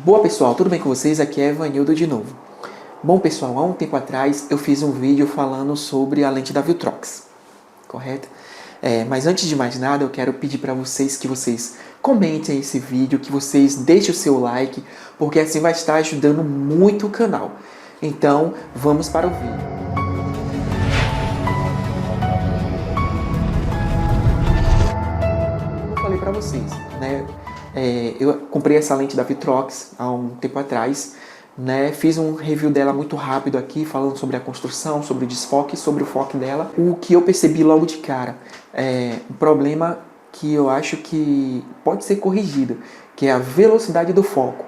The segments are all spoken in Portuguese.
Boa pessoal, tudo bem com vocês? Aqui é Evanildo de novo. Bom pessoal, há um tempo atrás eu fiz um vídeo falando sobre a lente da Viltrox, correto? Mas antes de mais nada eu quero pedir para vocês que vocês comentem esse vídeo, que vocês deixem o seu like, porque assim vai estar ajudando muito o canal. Então vamos para o vídeo. Como eu falei para vocês, né? Eu comprei essa lente da Viltrox há um tempo atrás, né? Fiz um review dela muito rápido aqui, falando sobre a construção, sobre o desfoque, sobre o foco dela. O que eu percebi logo de cara é um problema que eu acho que pode ser corrigido, que é a velocidade do foco.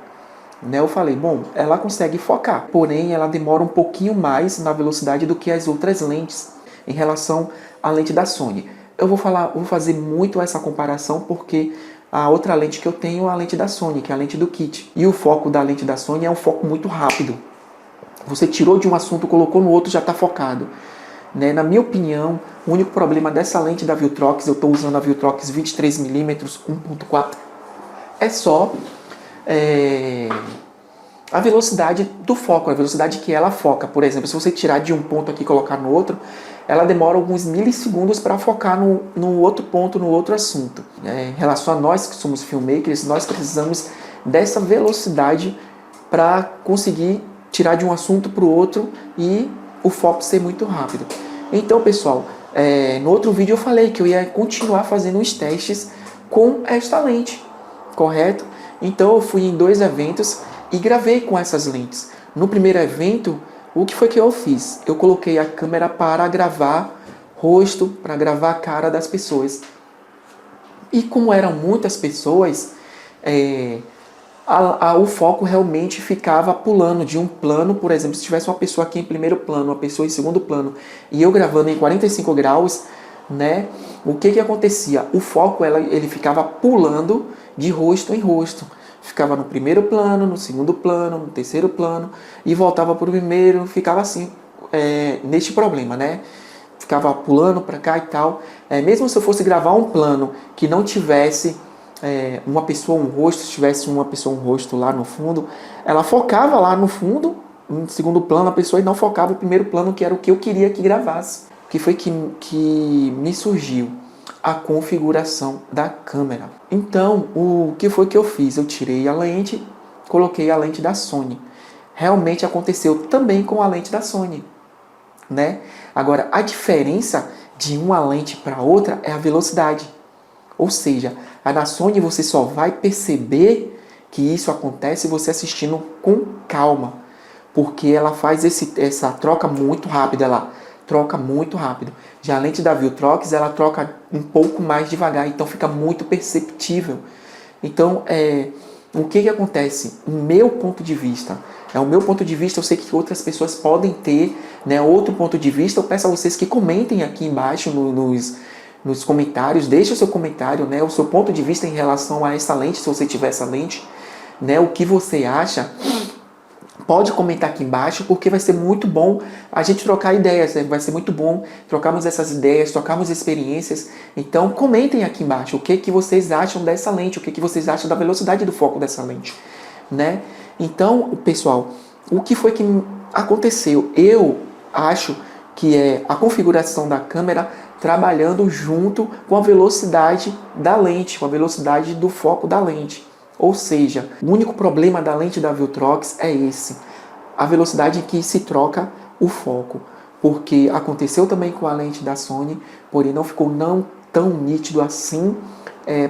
Né? Eu falei, bom, ela consegue focar, porém ela demora um pouquinho mais na velocidade do que as outras lentes em relação à lente da Sony. Eu vou fazer muito essa comparação porque a outra lente que eu tenho é a lente da Sony, que é a lente do kit. E o foco da lente da Sony é um foco muito rápido. Você tirou de um assunto, colocou no outro, já está focado. Né? Na minha opinião, o único problema dessa lente da Viltrox, eu estou usando a Viltrox 23mm 1.4, é só a velocidade do foco, a velocidade que ela foca. Por exemplo, se você tirar de um ponto aqui e colocar no outro, ela demora alguns milissegundos para focar no outro ponto, no outro assunto. Em relação a nós que somos filmmakers, nós precisamos dessa velocidade para conseguir tirar de um assunto para o outro e o foco ser muito rápido. Então, pessoal, no outro vídeo eu falei que eu ia continuar fazendo os testes com esta lente, correto? Então eu fui em 2 eventos e gravei com essas lentes. No primeiro evento, o que foi que eu fiz? Eu coloquei a câmera para gravar rosto, para gravar a cara das pessoas. E como eram muitas pessoas, o foco realmente ficava pulando de um plano. Por exemplo, se tivesse uma pessoa aqui em primeiro plano, uma pessoa em segundo plano, e eu gravando em 45 graus, né? O que acontecia? O foco ele ficava pulando de rosto em rosto. Ficava no primeiro plano, no segundo plano, no terceiro plano, e voltava para o primeiro, ficava assim, neste problema, né? Ficava pulando para cá e tal. Mesmo se eu fosse gravar um plano que não tivesse uma pessoa, um rosto, se tivesse uma pessoa, um rosto lá no fundo, ela focava lá no fundo, no segundo plano, a pessoa, e não focava no primeiro plano, que era o que eu queria que gravasse. O que foi que me surgiu? A configuração da câmera. Então, o que foi que eu fiz? Eu tirei a lente, coloquei a lente da Sony. Realmente aconteceu também com a lente da Sony, né? Agora, a diferença de uma lente para outra é a velocidade. Ou seja, a da Sony você só vai perceber que isso acontece você assistindo com calma, porque ela faz essa troca muito rápida lá. Troca muito rápido. Já a lente da Viltrox, ela troca um pouco mais devagar, então fica muito perceptível. Então, o que acontece? O meu ponto de vista, eu sei que outras pessoas podem ter, né, outro ponto de vista. Eu peço a vocês que comentem aqui embaixo nos comentários, deixe o seu comentário, né, o seu ponto de vista em relação a essa lente, se você tiver essa lente, né, o que você acha. Pode comentar aqui embaixo, porque vai ser muito bom a gente trocar ideias, né? Vai ser muito bom trocarmos essas ideias, trocarmos experiências. Então comentem aqui embaixo o que vocês acham dessa lente, o que vocês acham da velocidade do foco dessa lente, né? Então, pessoal, o que foi que aconteceu? Eu acho que é a configuração da câmera trabalhando junto com a velocidade da lente, com a velocidade do foco da lente. Ou seja, o único problema da lente da Viltrox é esse, a velocidade que se troca o foco. Porque aconteceu também com a lente da Sony, porém não ficou tão nítido assim,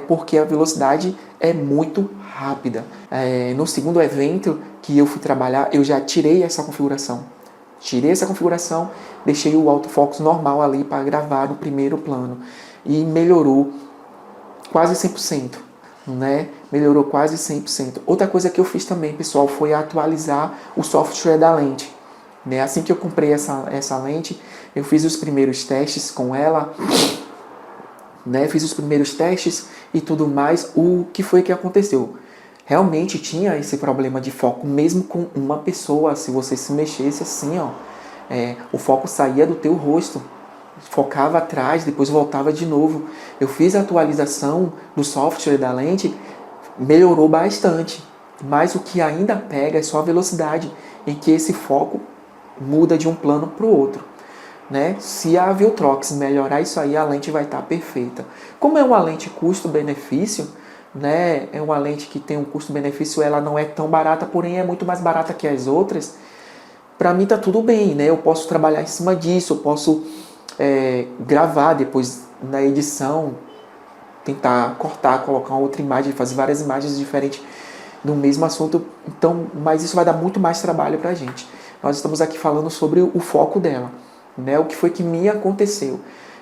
porque a velocidade é muito rápida. No segundo evento que eu fui trabalhar, eu já tirei essa configuração. Deixei o autofocus normal ali para gravar no primeiro plano. E melhorou quase 100%. Né? Melhorou quase 100%. Outra coisa que eu fiz também, pessoal, foi atualizar o software da lente. Né? Assim que eu comprei essa lente, eu fiz os primeiros testes com ela, né? Fiz os primeiros testes e tudo mais. O que foi que aconteceu? Realmente tinha esse problema de foco, mesmo com uma pessoa. Se você se mexesse assim, ó, o foco saía do teu rosto. Focava atrás, depois voltava de novo. Eu fiz a atualização do software da lente, melhorou bastante. Mas o que ainda pega é só a velocidade em que esse foco muda de um plano para o outro. Né? Se a Viltrox melhorar isso aí, a lente vai estar perfeita. Como é uma lente custo-benefício, né? É uma lente que tem um custo-benefício, ela não é tão barata, porém é muito mais barata que as outras. Para mim tá tudo bem, né? Eu posso trabalhar em cima disso, eu posso gravar depois na edição, tentar cortar, colocar uma outra imagem, fazer várias imagens diferentes no mesmo assunto. Então, mas isso vai dar muito mais trabalho para a gente. Nós estamos aqui falando sobre o foco dela, né? O que foi que me aconteceu.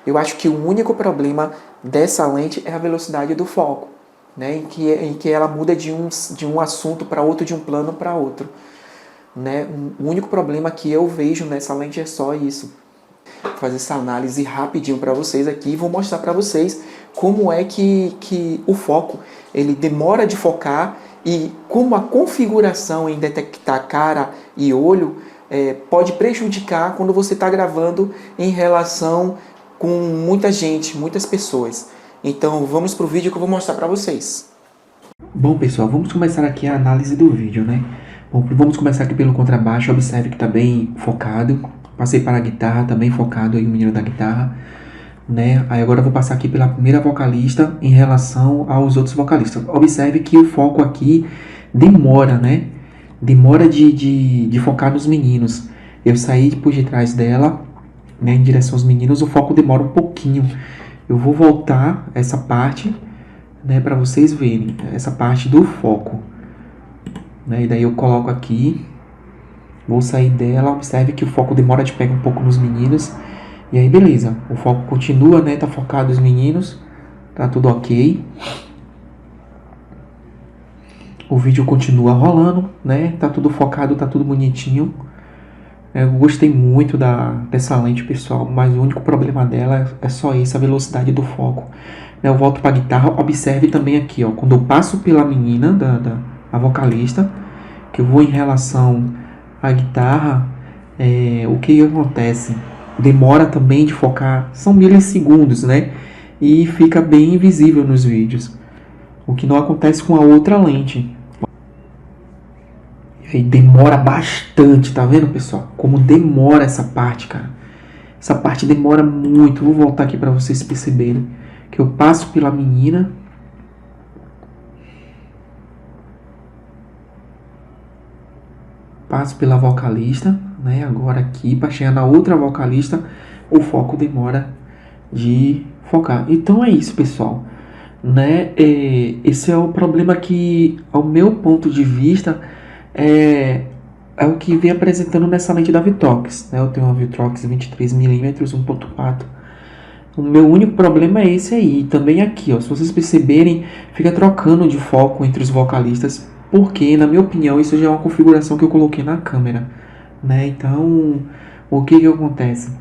Eu acho que o único problema dessa lente é a velocidade do foco, né? Em que ela muda de um assunto para outro, de um plano para outro. Né? O único problema que eu vejo nessa lente é só isso. Vou fazer essa análise rapidinho para vocês aqui e vou mostrar para vocês como é que o foco ele demora de focar e como a configuração em detectar cara e olho pode prejudicar quando você está gravando em relação com muita gente, muitas pessoas. Então vamos para o vídeo que eu vou mostrar para vocês. Bom pessoal, vamos começar aqui a análise do vídeo, né? Bom, vamos começar aqui pelo contrabaixo, observe que está bem focado. Passei para a guitarra, tá bem focado aí o menino da guitarra, né? Aí agora eu vou passar aqui pela primeira vocalista em relação aos outros vocalistas. Observe que o foco aqui demora, né? Demora de focar nos meninos. Eu saí por detrás dela, né, em direção aos meninos, o foco demora um pouquinho. Eu vou voltar essa parte, né, para vocês verem essa parte do foco, né? E daí eu coloco aqui, vou sair dela, observe que o foco demora de pegar um pouco nos meninos. E aí beleza, o foco continua, né, tá focado nos meninos, tá tudo ok. O vídeo continua rolando, né, tá tudo focado, tá tudo bonitinho. Eu gostei muito dessa lente, pessoal, mas o único problema dela é só isso, a velocidade do foco. Eu volto para a guitarra, observe também aqui, ó, quando eu passo pela menina, a vocalista, que eu vou em relação à guitarra, o que acontece? Demora também de focar, são milissegundos, né? E fica bem invisível nos vídeos, o que não acontece com a outra lente. E aí demora bastante, tá vendo, pessoal? Como demora essa parte, cara. Essa parte demora muito. Vou voltar aqui para vocês perceberem que eu passo pela menina, passo pela vocalista, né? Agora aqui, para chegar na outra vocalista, o foco demora de focar. Então é isso, pessoal, né? Esse é o problema que, ao meu ponto de vista, é o que vem apresentando nessa lente da Viltrox, né? Eu tenho uma Viltrox 23mm 1.4. O meu único problema é esse aí. E também aqui, ó, se vocês perceberem, fica trocando de foco entre os vocalistas, porque, na minha opinião, isso já é uma configuração que eu coloquei na câmera, né? Então, o que acontece?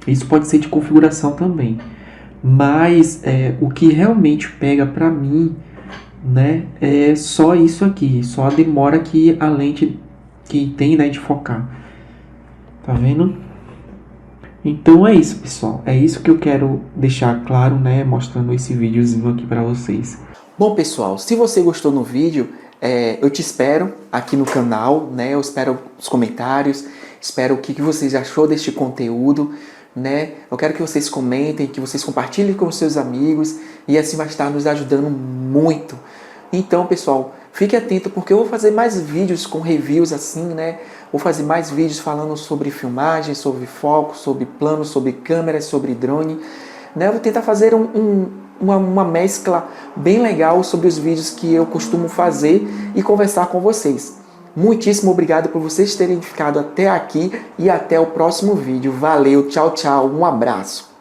Isso pode ser de configuração também. Mas o que realmente pega pra mim, né, é só isso aqui. Só a demora que a lente que tem, né, de focar. Tá vendo? Então é isso, pessoal. É isso que eu quero deixar claro, né, mostrando esse videozinho aqui para vocês. Bom, pessoal, se você gostou do vídeo, eu te espero aqui no canal, né? Eu espero os comentários, espero o que vocês achou deste conteúdo, né? Eu quero que vocês comentem, que vocês compartilhem com os seus amigos e assim vai estar nos ajudando muito. Então, pessoal, fique atento porque eu vou fazer mais vídeos com reviews assim, né? Vou fazer mais vídeos falando sobre filmagem, sobre foco, sobre plano, sobre câmera, sobre drone, né? Eu vou tentar fazer uma mescla bem legal sobre os vídeos que eu costumo fazer e conversar com vocês. Muitíssimo obrigado por vocês terem ficado até aqui e até o próximo vídeo. Valeu, tchau, tchau, um abraço.